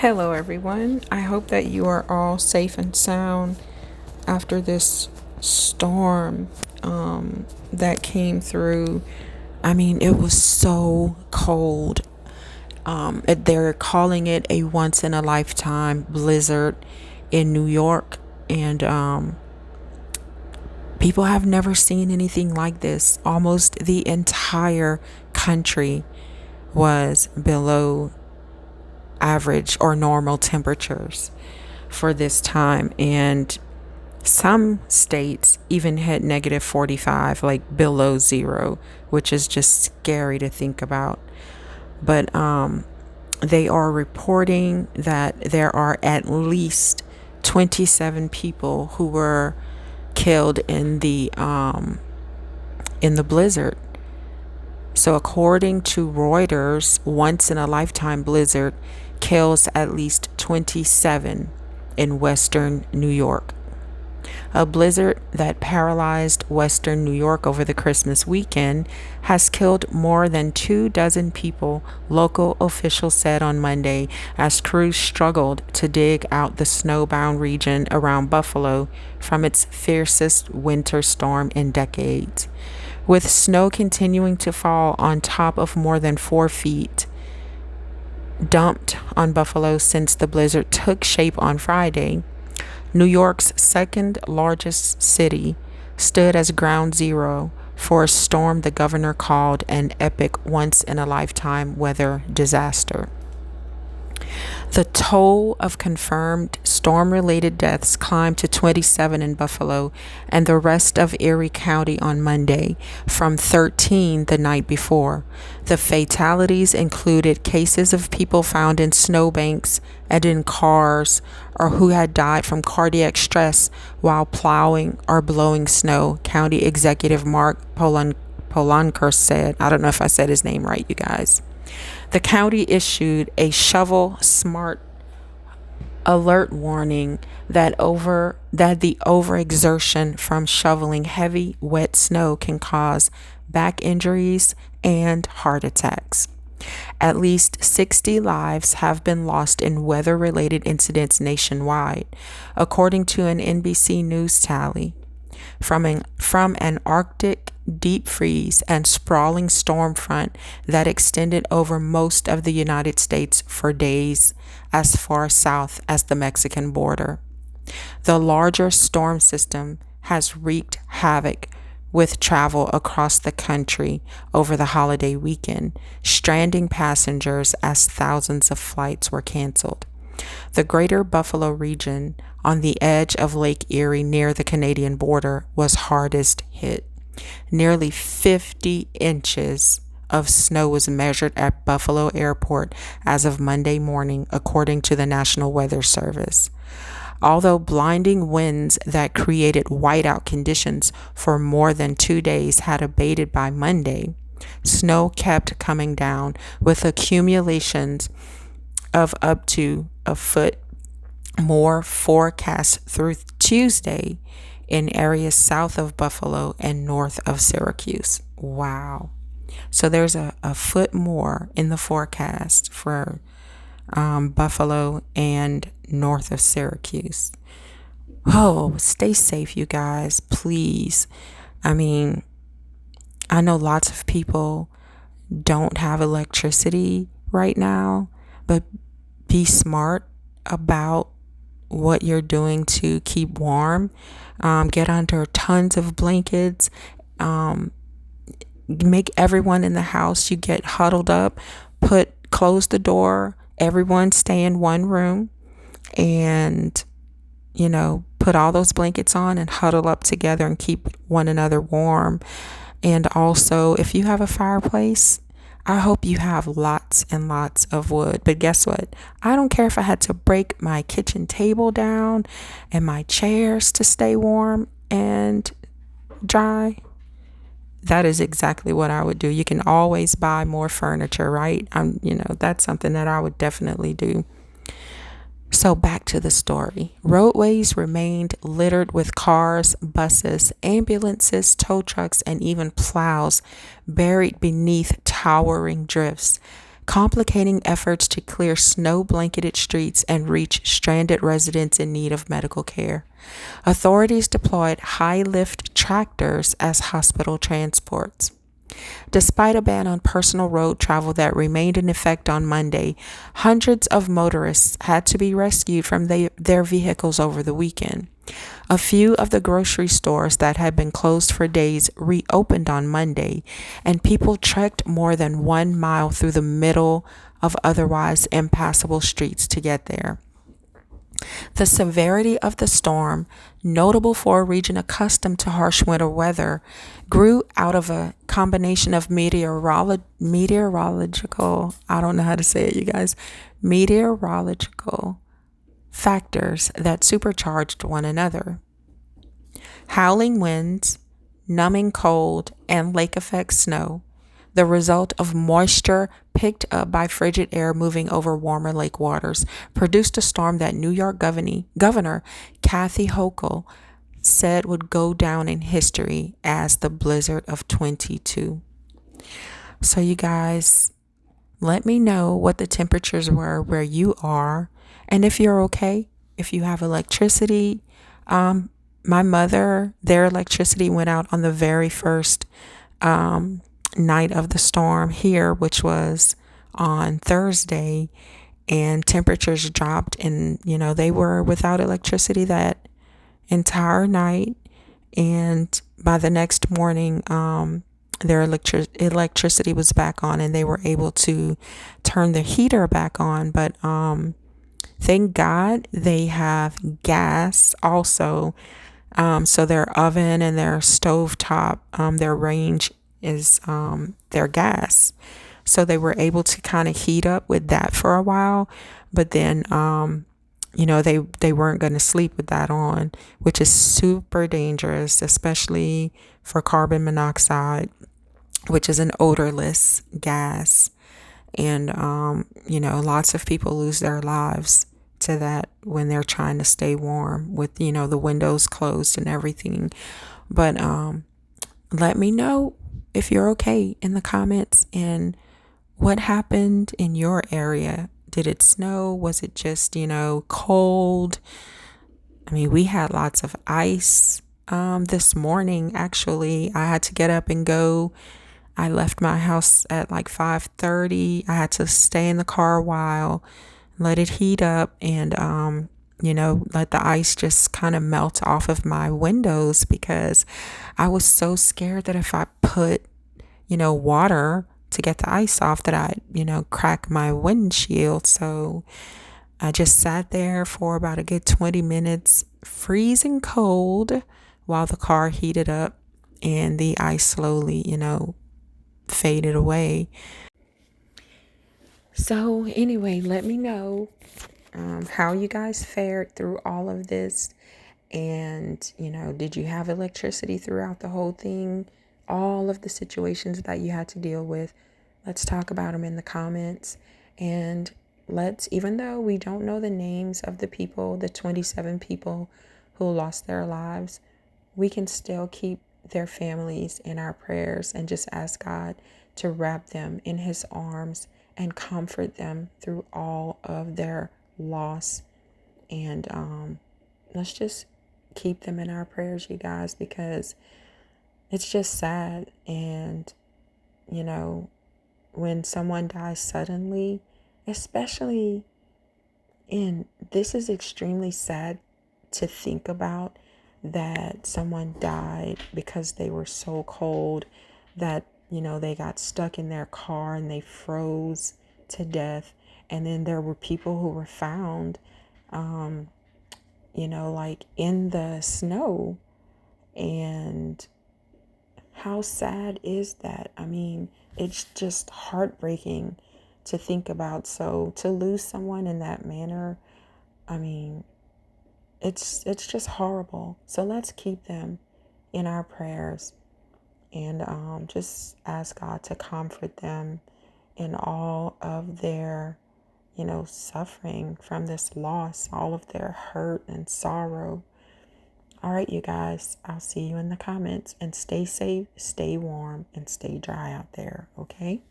Hello, everyone. I hope that you are all safe and sound after this storm that came through. I mean, it was so cold. They're calling it a once in a lifetime blizzard in New York, and people have never seen anything like this. Almost the entire country was below average or normal temperatures for this time, and some states even hit negative 45, like below zero, which is just scary to think about. But they are reporting that there are at least 27 people who were killed in the blizzard. So according to Reuters, once in a lifetime blizzard kills at least 27 in western New York. A blizzard that paralyzed western New York over the Christmas weekend has killed more than 24 people, local officials said on Monday, as crews struggled to dig out the snowbound region around Buffalo from its fiercest winter storm in decades. With snow continuing to fall on top of more than 4 feet dumped on Buffalo since the blizzard took shape on Friday, New York's second largest city stood as ground zero for a storm the governor called an epic once in a lifetime weather disaster. The toll of confirmed storm related deaths climbed to 27 in Buffalo and the rest of Erie County on Monday, from 13 the night before. The fatalities included cases of people found in snowbanks and in cars, or who had died from cardiac stress while plowing or blowing snow, County Executive Mark Polanker said. I don't know if I said his name right, you guys. The county issued a shovel smart alert warning that the overexertion from shoveling heavy wet snow can cause back injuries and heart attacks. At least 60 lives have been lost in weather-related incidents nationwide, according to an NBC News tally. From an Arctic deep freeze and sprawling storm front that extended over most of the United States for days as far south as the Mexican border. The larger storm system has wreaked havoc with travel across the country over the holiday weekend, stranding passengers as thousands of flights were canceled. The greater Buffalo region on the edge of Lake Erie near the Canadian border was hardest hit. Nearly 50 inches of snow was measured at Buffalo Airport as of Monday morning, according to the National Weather Service. Although blinding winds that created whiteout conditions for more than 2 days had abated by Monday, snow kept coming down, with accumulations of up to a foot more forecast through Tuesday in areas south of Buffalo and north of Syracuse. Wow. So there's a foot more in the forecast for Buffalo and north of Syracuse. Oh, stay safe, you guys, please. I mean, I know lots of people don't have electricity right now, but be smart about what you're doing to keep warm. Get under tons of blankets. Make everyone in the house, you get huddled up, close the door, everyone stay in one room, and put all those blankets on and huddle up together and keep one another warm. And also, if you have a fireplace, I hope you have lots and lots of wood. But guess what? I don't care if I had to break my kitchen table down and my chairs to stay warm and dry. That is exactly what I would do. You can always buy more furniture, right? That's something that I would definitely do. So back to the story. Roadways remained littered with cars, buses, ambulances, tow trucks, and even plows buried beneath towering drifts. complicating efforts to clear snow blanketed streets and reach stranded residents in need of medical care. Authorities deployed high lift tractors as hospital transports. Despite a ban on personal road travel that remained in effect on Monday, hundreds of motorists had to be rescued from their vehicles over the weekend. A few of the grocery stores that had been closed for days reopened on Monday, and people trekked more than 1 mile through the middle of otherwise impassable streets to get there. The severity of the storm, notable for a region accustomed to harsh winter weather, grew out of a combination of meteorological, I don't know how to say it, you guys, meteorological factors that supercharged one another. Howling winds, numbing cold, and lake effect snow, the result of moisture picked up by frigid air moving over warmer lake waters, produced a storm that New York Governor Kathy Hochul said would go down in history as the blizzard of 22. So you guys, let me know what the temperatures were where you are, and if you're okay, if you have electricity. My mother, their electricity went out on the very first night of the storm here, which was on Thursday, and temperatures dropped, and they were without electricity that entire night. And by the next morning, their electricity was back on, and they were able to turn the heater back on. But thank God they have gas also. So their oven and their stovetop, their range is their gas. So they were able to kind of heat up with that for a while. But then, they weren't going to sleep with that on, which is super dangerous, especially for carbon monoxide, which is an odorless gas. And, lots of people lose their lives to that when they're trying to stay warm with, the windows closed and everything. But let me know if you're okay in the comments, and what happened in your area. Did it snow? Was it just, cold? I mean, we had lots of ice this morning. Actually, I had to get up and go. I left my house at like 5:30. I had to stay in the car a while, let it heat up, and let the ice just kind of melt off of my windows, because I was so scared that if I put water to get the ice off, that I'd crack my windshield. So I just sat there for about a good 20 minutes, freezing cold, while the car heated up and the ice slowly faded away. So anyway, let me know how you guys fared through all of this. And, did you have electricity throughout the whole thing? All of the situations that you had to deal with. Let's talk about them in the comments. And even though we don't know the names of the people, the 27 people who lost their lives, we can still keep their families in our prayers and just ask God to wrap them in his arms and comfort them through all of their loss. And let's just keep them in our prayers, you guys, because it's just sad. And when someone dies suddenly, especially this is extremely sad to think about, that someone died because they were so cold that they got stuck in their car and they froze to death. And then there were people who were found like in the snow. And how sad is that? I mean, it's just heartbreaking to think about. So to lose someone in that manner, I mean, it's just horrible. So let's keep them in our prayers, and just ask God to comfort them in all of their suffering from this loss, all of their hurt and sorrow. All right, you guys, I'll see you in the comments, and stay safe, stay warm, and stay dry out there, okay?